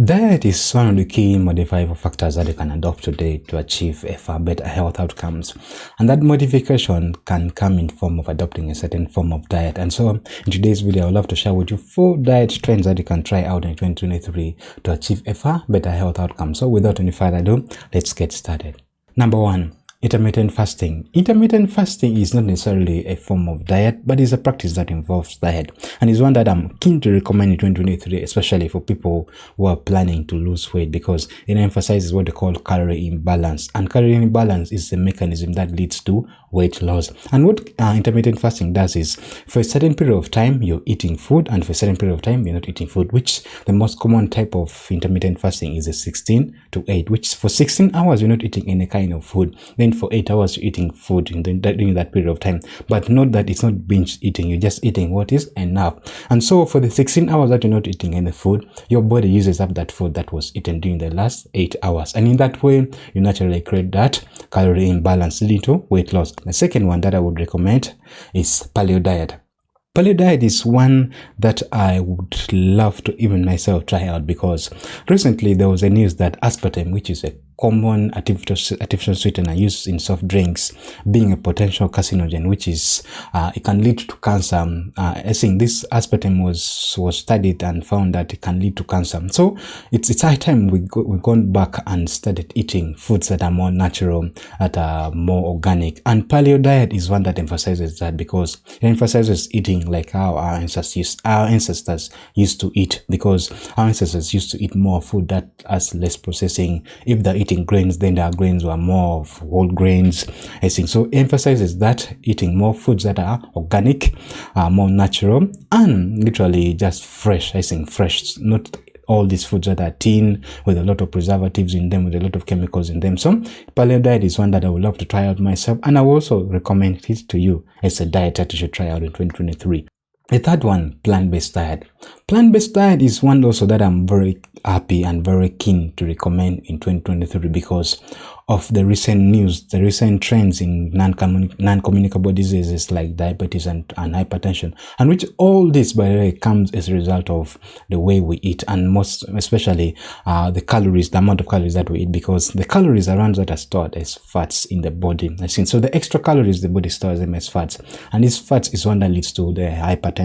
Diet is one of the key modifiable factors that you can adopt today to achieve a far better health outcomes. And that modification can come in form of adopting a certain form of diet. And so in today's video, I would love to share with you 4 diet trends that you can try out in 2023 to achieve a far better health outcome. So without any further ado, let's get started. Number 1. Intermittent fasting. Intermittent fasting is not necessarily a form of diet, but is a practice that involves diet, and is one that I'm keen to recommend in 2023, especially for people who are planning to lose weight, because it emphasizes what they call calorie imbalance, and calorie imbalance is the mechanism that leads to weight loss. And what intermittent fasting does is, for a certain period of time you're eating food, and for a certain period of time you're not eating food, which the most common type of intermittent fasting is a 16 to 8, which for 16 hours you're not eating any kind of food, then for 8 hours you're eating food during that period of time. But note that it's not binge eating, you're just eating what is enough. And so for the 16 hours that you're not eating any food, your body uses up that food that was eaten during the last 8 hours, and in that way you naturally create that calorie imbalance, leading to weight loss. The second one that I would recommend is paleo diet. Paleo diet is one that I would love to even myself try out, because recently there was a news that aspartame, which is a common artificial sweetener used in soft drinks, being a potential carcinogen, which is it can lead to cancer. I think this aspartame was studied and found that it can lead to cancer. So it's high time we've gone back and started eating foods that are more natural, that are more organic. And paleo diet is one that emphasizes that, because it emphasizes eating like how our ancestors used to eat, because our ancestors used to eat more food that has less processing. If they're eating grains, then their grains were more of whole grains. I think so. It emphasizes that eating more foods that are organic, more natural, and literally just fresh. I think fresh, not all these foods that are tin with a lot of preservatives in them, with a lot of chemicals in them. So paleo diet is one that I would love to try out myself, and I will also recommend it to you as a diet that you should try out in 2023. The third one, plant-based diet. Plant-based diet is one also that I'm very happy and very keen to recommend in 2023, because of the recent news, the recent trends in non-communicable diseases like diabetes and hypertension, and which all this, by the way, comes as a result of the way we eat, and most especially the calories, the amount of calories that we eat, because the calories are ones that are stored as fats in the body. I think so. The extra calories, the body stores them as fats, and these fats is one that leads to the hypertension,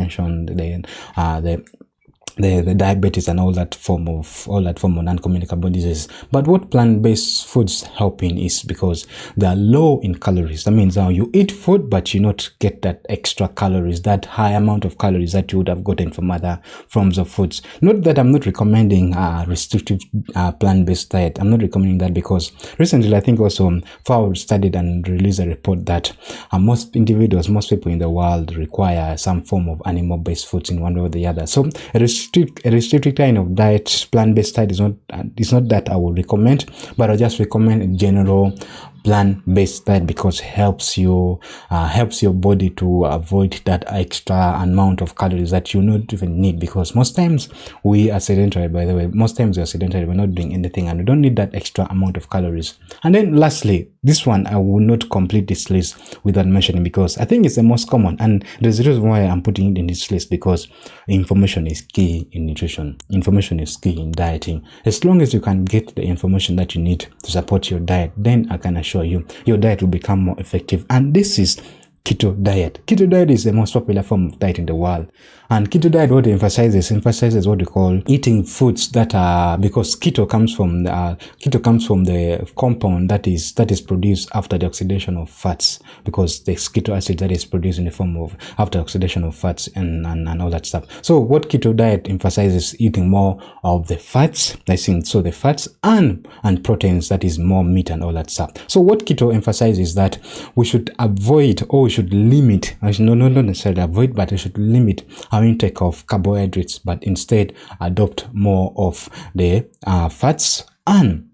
the diabetes, and all that form of non-communicable diseases. But what plant-based foods help in is because they are low in calories. That means now you eat food, but you not get that extra calories, that high amount of calories that you would have gotten from other forms of foods. Note that I'm not recommending a restrictive plant-based diet. I'm not recommending that, because recently I think also FAO studied and released a report that most people in the world require some form of animal-based foods in one way or the other. So a restricted kind of diet, plant-based diet, is not that I would recommend, but I just recommend a general plant-based diet, because helps your body to avoid that extra amount of calories that you not even need, because most times we are sedentary. By the way, most times we are sedentary, we're not doing anything, and we don't need that extra amount of calories. And then lastly, this one I will not complete this list without mentioning, because I think it's the most common, and there's a reason why I'm putting it in this list, because information is key in nutrition. Information is key in dieting. As long as you can get the information that you need to support your diet, then I can assure you your diet will become more effective. And this is keto diet. Keto diet is the most popular form of diet in the world. And keto diet, what it emphasizes what we call eating foods that are, because keto comes from the compound that is produced after the oxidation of fats, because the keto acid that is produced in the form of after oxidation of fats and all that stuff. So what keto diet emphasizes, eating more of the fats, I think so, the fats and proteins, that is more meat and all that stuff. So what keto emphasizes is that we should avoid, or we should limit, not necessarily avoid, but we should limit our intake of carbohydrates, but instead adopt more of the fats and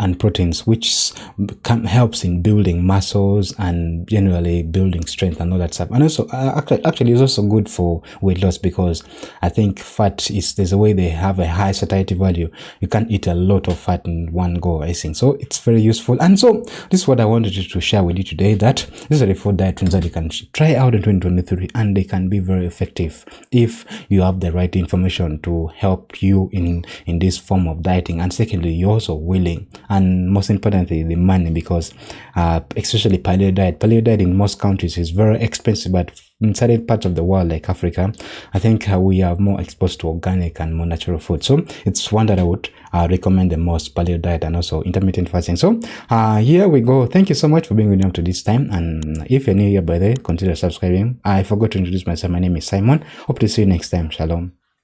and proteins, which helps in building muscles and generally building strength and all that stuff. And also actually it's also good for weight loss, because I think fat is, there's a way they have a high satiety value. You can't eat a lot of fat in one go, I think. So it's very useful. And so this is what I wanted to share with you today, that these are the 4 diet trends that you can try out in 2023, and they can be very effective if you have the right information to help you in this form of dieting. And secondly, you're also willing, and most importantly, the money, because especially paleo diet in most countries is very expensive, but in certain parts of the world like Africa, I think we are more exposed to organic and more natural food. So it's one that I would recommend the most, paleo diet and also intermittent fasting. So here we go. Thank you so much for being with me up to this time. And if you're new here, by the way, consider subscribing. I forgot to introduce myself. My name is Simon. Hope to see you next time. Shalom.